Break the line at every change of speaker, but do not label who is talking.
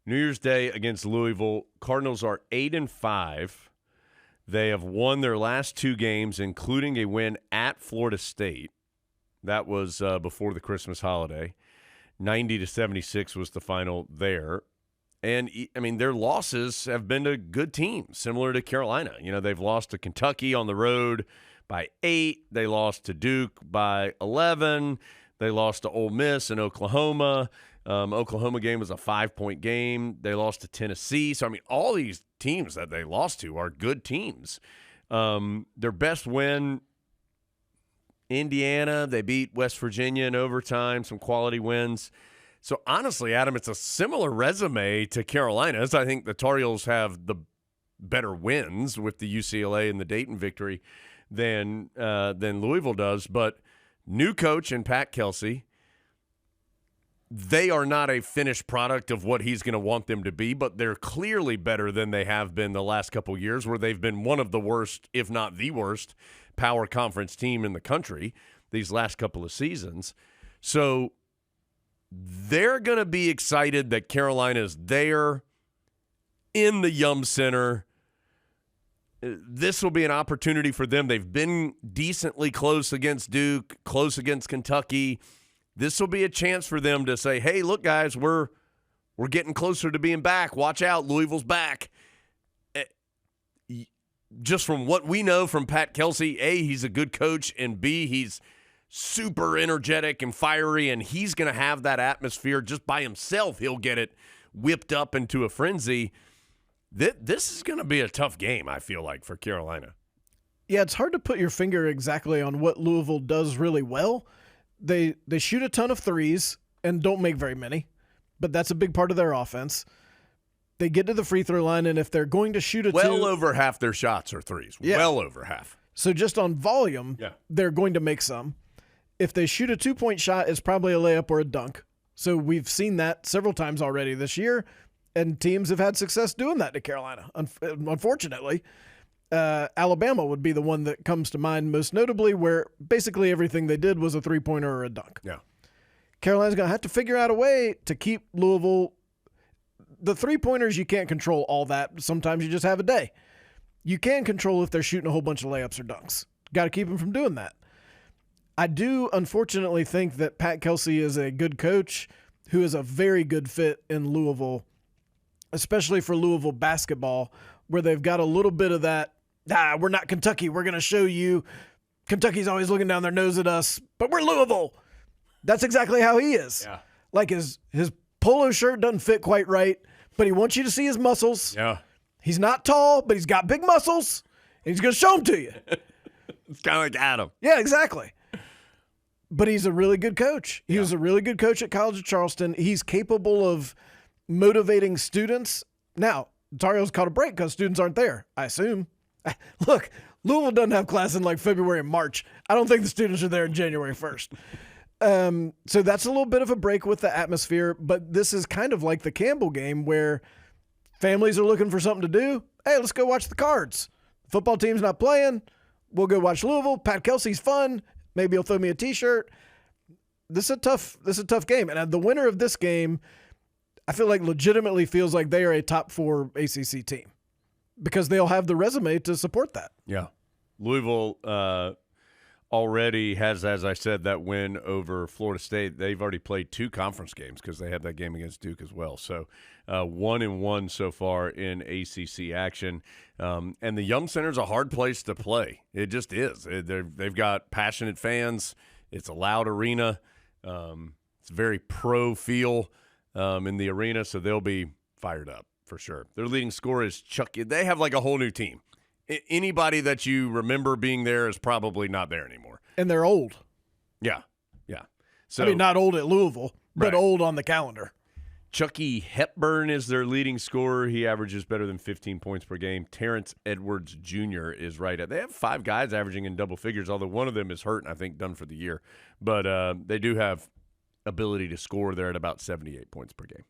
New Year's Day against Louisville. Cardinals are 8-5. They have won their last 2 games, including a win at Florida State. That was before the Christmas holiday. 90-76 was the final there. And, I mean, their losses have been to good teams, similar to Carolina. You know, they've lost to Kentucky on the road by 8. They lost to Duke by 11. They lost to Ole Miss and Oklahoma. Oklahoma game was a 5-point game. They lost to Tennessee. So, I mean, all these teams that they lost to are good teams. Their best win, Indiana. They beat West Virginia in overtime, some quality wins. So, honestly, Adam, it's a similar resume to Carolina's. I think the Tar Heels have the better wins with the UCLA and the Dayton victory than Louisville does. But new coach in Pat Kelsey. They are not a finished product of what he's going to want them to be, but they're clearly better than they have been the last couple of years, where they've been one of the worst, if not the worst, power conference team in the country these last couple of seasons. So they're going to be excited that Carolina's there in the Yum Center. This will be an opportunity for them. They've been decently close against Duke, close against Kentucky. This will be a chance for them to say, hey, look, guys, we're getting closer to being back. Watch out, Louisville's back. Just from what we know from Pat Kelsey, A, he's a good coach, and B, he's super energetic and fiery, and he's going to have that atmosphere just by himself. He'll get it whipped up into a frenzy. This is going to be a tough game, I feel like, for Carolina.
Yeah, it's hard to put your finger exactly on what Louisville does really well. They shoot a ton of threes and don't make very many, but that's a big part of their offense. They get to the free throw line, and if they're going to shoot
over half their shots are threes.
Yeah.
Well over half.
So just on volume, they're going to make some. If they shoot a 2-point shot, it's probably a layup or a dunk. So we've seen that several times already this year, and teams have had success doing that to Carolina, unfortunately. Alabama would be the one that comes to mind most notably, where basically everything they did was a 3-pointer or a dunk.
Yeah.
Carolina's going to have to figure out a way to keep Louisville. The 3-pointers, you can't control all that. Sometimes you just have a day. You can control if they're shooting a whole bunch of layups or dunks. Got to keep them from doing that. I do unfortunately think that Pat Kelsey is a good coach who is a very good fit in Louisville, especially for Louisville basketball, where they've got a little bit of that, we're not Kentucky. We're going to show you. Kentucky's always looking down their nose at us, but we're Louisville. That's exactly how he is.
Yeah.
Like his polo shirt doesn't fit quite right, but he wants you to see his muscles.
Yeah.
He's not tall, but he's got big muscles, and he's going to show them to you.
It's kind of like Adam.
Yeah, exactly. But he's a really good coach. He was a really good coach at College of Charleston. He's capable of motivating students. Now, Tar Heels caught a break because students aren't there, I assume. Look, Louisville doesn't have class in like February and March. I don't think the students are there in January 1st. So that's a little bit of a break with the atmosphere, but this is kind of like the Campbell game where families are looking for something to do. Hey, let's go watch the Cards. Football team's not playing. We'll go watch Louisville. Pat Kelsey's fun. Maybe he'll throw me a T-shirt. This is a tough game. And the winner of this game, I feel like legitimately feels like they are a top 4 ACC team because they'll have the resume to support that.
Yeah. Louisville already has, as I said, that win over Florida State. They've already played 2 conference games because they had that game against Duke as well. So 1-1 so far in ACC action. And the Yum Center is a hard place to play. It just is. They've got passionate fans. It's a loud arena. It's very pro feel in the arena, so they'll be fired up for sure. Their leading scorer is Chuck. They have like a whole new team. Anybody that you remember being there is probably not there anymore.
And they're old.
Yeah. So
I mean, not old at Louisville, but
right.
Old on the calendar.
Chucky Hepburn is their leading scorer. He averages better than 15 points per game. Terrence Edwards Jr. is right at. They have 5 guys averaging in double figures, although one of them is hurt and I think done for the year. But they do have ability to score there at about 78 points per game.